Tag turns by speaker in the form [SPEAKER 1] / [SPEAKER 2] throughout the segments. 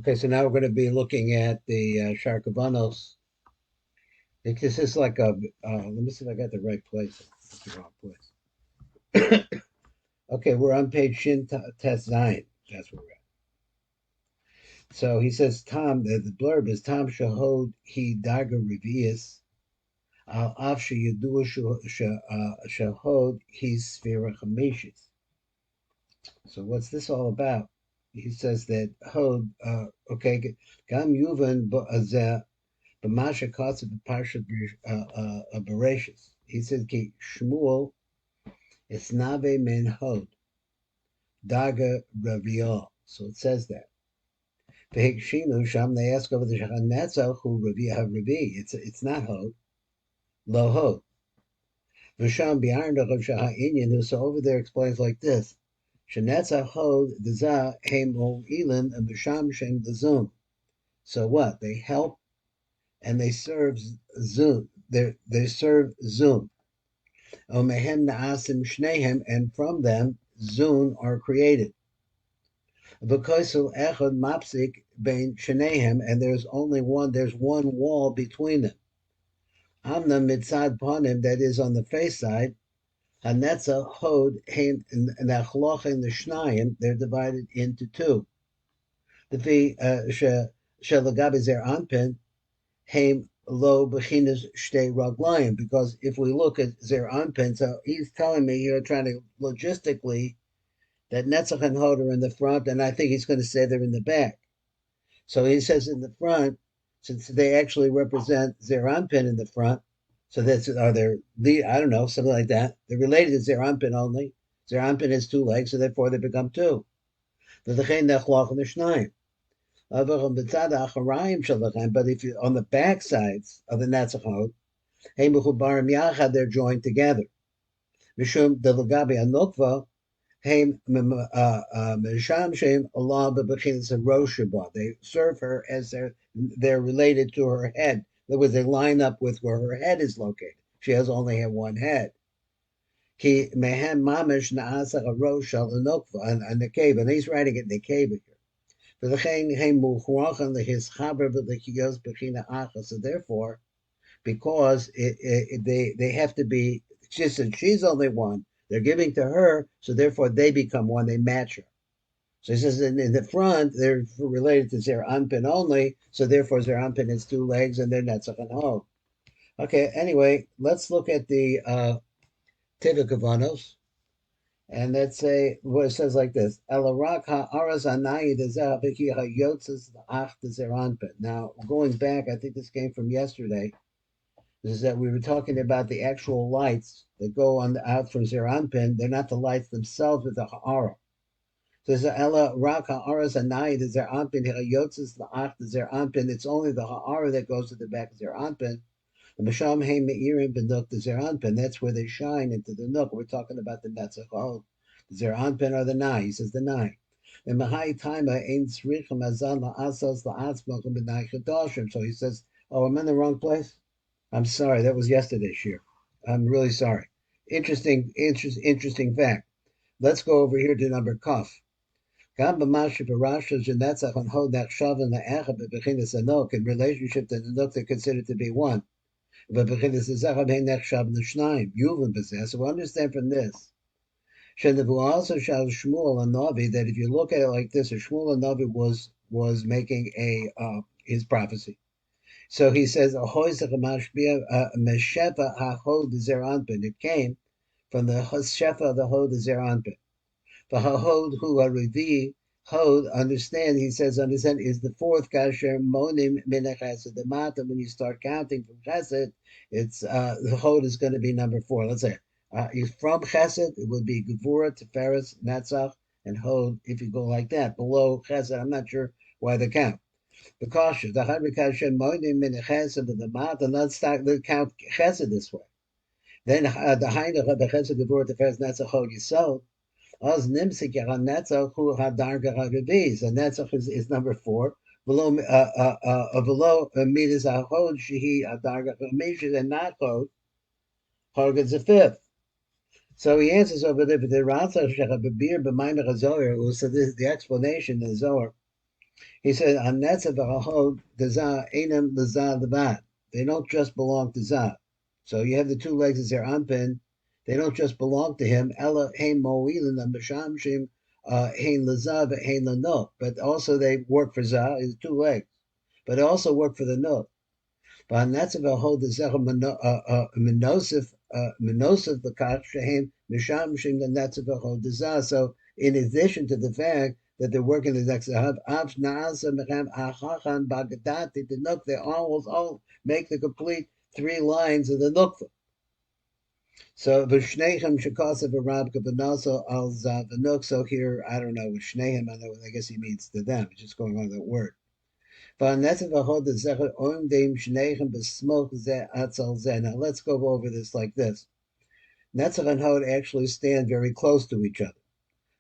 [SPEAKER 1] Okay, so now we're going to be looking at the Sharkavanos. This is like a, let me see if I got the right place. That's the wrong place. Okay, we're on page Shin Test Zion. That's where we're at. So he says, Tom, the blurb is Tom Shahod He Daga Revius Al Afsha Yadua Shahod He Sphera Chamishis. So what's this all about? He says that Hod, okay, Gam Yuvan B'masha Katsa B'parsha Bereshis. He says, Ki Shmuel Isnave Men Hod Daga Raviol. So it says that. V'hikshinu Sham, they ask over the Shachan Netzach who Ravi. It's not Hod, Lo Hod. V'sham B'yarnach of Shachan Inyan, so over there explains like this. Netzach-Hod Deza Heim O Elin and V'sham Shem Dezum. So what? They help and they serve Zoom. They serve Zoom. Omehem na'asim shnehem, and from them Zun are created. V'koisel echad mapsik bein shnehem, and there's one wall between them. Amna mitzad panim, that is on the face side. Hanetzach-Hod heim nachlochen the shnayim, they're divided into two. The shelagabi zer anpin heim lo bechinas shtei raglayim, because if we look at zer anpin, so he's telling me here, trying to logistically, that Netzach and Hod are in the front, and I think he's going to say they're in the back. So he says in the front, since they actually represent zer anpin in the front, so that's, I don't know, something like that. They're related to zer anpin only. Zer anpin has two legs, so therefore they become two. But if you on the back sides of the Netzach-Hod, they're joined together. Mishum delagabi anokva, they serve her as they're related to her head. In other words, they line up with where her head is located. She has only had one head. And the cave, and he's writing it in the cave here. So therefore, because they have to be, she's only one, they're giving to her, so therefore they become one, they match her. So he says in the front, they're related to Zer Anpin only, so therefore Zer Anpin has two legs and they're Netzach and Hod. Okay, anyway, let's look at the Teva Kavanos. And let's say what it says like this: Elarak ha'aras anayi dezer b'ki hayotzes ach dezer anpin. Now, going back, I think this came from yesterday, is that we were talking about the actual lights that go out from zer anpin. They're not the lights themselves, but the ha'ara. So there's Elarak ha'aras anayi dezer anpin hayotzes ach dezer anpin. It's only the ha'ara that goes to the back of zer anpin. That's where they shine into the nook. We're talking about the Netzach-Hod. The zer anpin or the nai. He says the nai. So he says, oh, I'm in the wrong place. I'm sorry. That was yesterday's shir. I'm really sorry. Interesting fact. Let's go over here to number kaf. In relationship to the nook, they're considered to be one. So we understand from this that if you look at it like this, Shmuel Navi was making his prophecy. So he says, it came from the Shefa of the Hod Zer Anpin. The Hod who are Revi, Hod, understand, he says, understand, is the fourth kasher monim min chesed. The mata, when you start counting from chesed, it's the Hod is going to be number 4. Let's say from chesed, it would be Gevura, Tiferes, Netzach, and Hod. If you go like that below chesed, I'm not sure why they count. The kasher, the hadri kasher monim min chesed of the mata. Let's count chesed this way. Then the heinach of the chesed, Gevura, Tiferes, Netzach, Hod, Yisod. Oz nimsik yaran Netzach hu hadarga hagaviz, and Netzach is number 4. Below midas hahod shehi hadarga hamishes, and not hod. Hod is the 5th. So he answers over there, but the Ratzach shechababir b'mayim chazoyer. So this is the explanation in the Zohar. He said, "Netzach-Hod dezah enam lezah levad." They don't just belong to Zah. So you have the two legs as their anpin. They don't just belong to him. Ella hein mo'ilin mishamshim hein lezah hein lenok. But also they work for Zah. His two legs, but they also work for the nok. Netzach-Hod dezeh minosif l'kach shehem mishamshim the Netzach-Hod dezah. So in addition to the fact that they're working the Netzach-Hod, they almost all make the complete three lines of the nukva. So v'shnechem shekasav arab kabanaso al zav v'nuk. So here, I don't know with shnehem. I guess he means to them. It's just going on that word. Now let's go over this like this. Netzach and Hod actually stand very close to each other.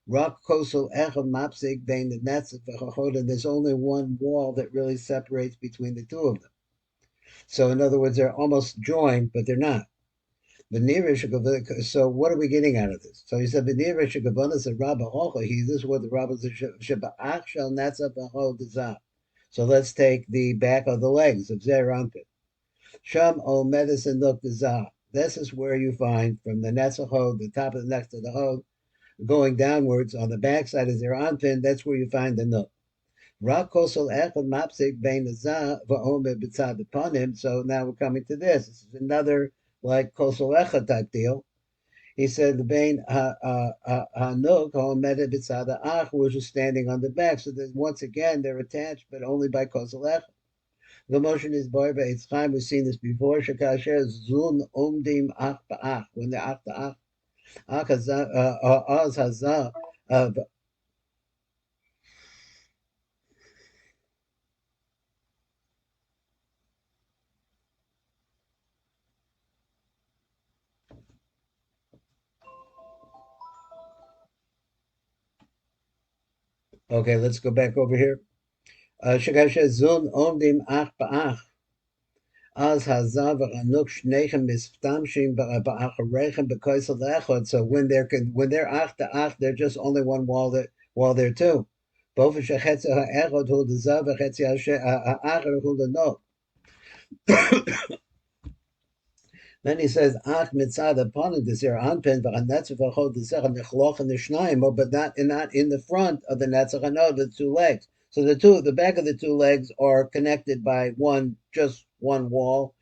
[SPEAKER 1] Rock kosel echad mapsig bein the Netzach and there's only one wall that really separates between the two of them. So in other words, they're almost joined, but they're not. So what are we getting out of this? So he said, this is what the Rabbah said. So let's take the back of the legs of Zerampit. Sham o medicine look the Zah. This is where you find from the Netzach-Hod, the top of the next to the Hod, going downwards on the backside of Zerampin, that's where you find the Nuk. So now we're coming to this. This is another like kosel echad type deal. He said the bein hanuk haomedet b'tzad ha'ach, which is standing on the back. So that once again they're attached, but only by kosel echad. The motion is boy b'etz chaim. We've seen this before. Shekasher zun omdim ach ba'ach. When they're ach ba'ach, ach hazah. Okay, let's go back over here. Shekasher zun omdim ach ba'ach. Az hazav v'anuk shnechem mistamshim ba'acharechem b'koisel echad. So when they're ach to ach, they're just only one while they're two. Both shechetz ha'echad hu l'zav v'chetz ha'achar hu l'nok. Then he says, ach mitzad upon it, zera anpen v'anetzach-Hod d'zera nechloch and the shnayim, but not in the front of the Netzach-Hod, the two legs. So the back of the two legs are connected by just one wall.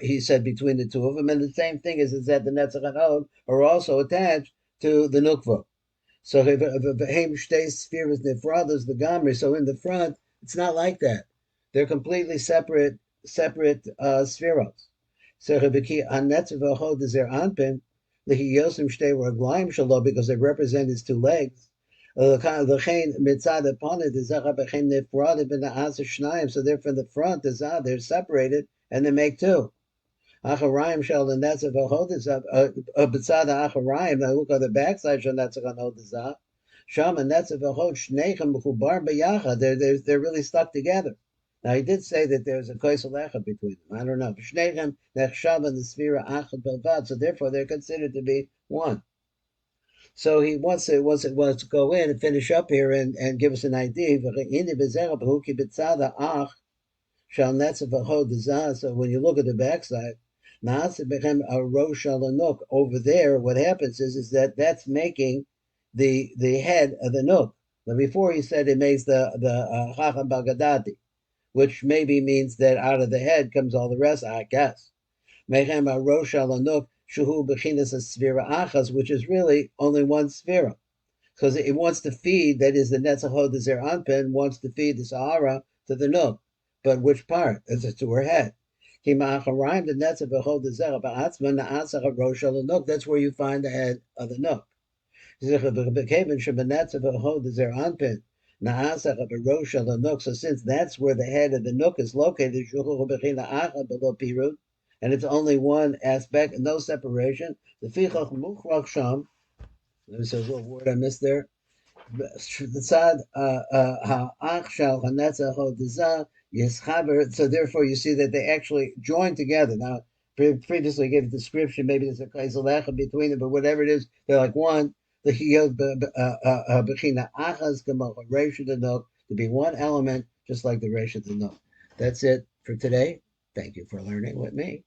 [SPEAKER 1] He said between the two of them, and the same thing is that the Netzach-Hod are also attached to the nukva. So v'hem shtei spheres nefradas the gamri. So in the front, it's not like that. They're completely separate spheros. So Netzach-Hod is their anpin, lihiyosim shtei raglaim shalo, because they represent his two legs. So they're from the front, they're separated, and they make two. Acharayim shall the Netzach-Hod is b'tzad acharayim. Now look on the backside shall Netzach-Hod is up. Sham and Netzach-Hod shnechem b'chubar b'yachad. They're really stuck together. Now he did say that there's a kosel echad between them. I don't know. Shnechem nechshav and the sphira achad belvad. So therefore they're considered to be one. So he wants to go in and finish up here and give us an idea. So when you look at the backside, over there, what happens is that that's making the head of the nook. Now before he said it makes the chacham bagadati, which maybe means that out of the head comes all the rest, I guess. Mechem rosh al shuhu bechinas sphira achas, which is really only one sphira, because it wants to feed. That is the Netzach-Hod zer anpen wants to feed the Sahara to the Nuk, but which part? It's to her head. The Netzach-Hod zer ba'atzma na'asach rosh al Nuk. That's where you find the head of the Nuk. So since that's where the head of the Nuk is located, and it's only one aspect, no separation. The fichach muchrach sham. Let me say a little word I missed there. So therefore, you see that they actually join together. Now, previously I gave a description. Maybe there's a kaisel echad between them, but whatever it is, they're like one. The hiyot bechina achas gemach reishu the nok. to be one element, just like the resh of the no. That's it for today. Thank you for learning with me.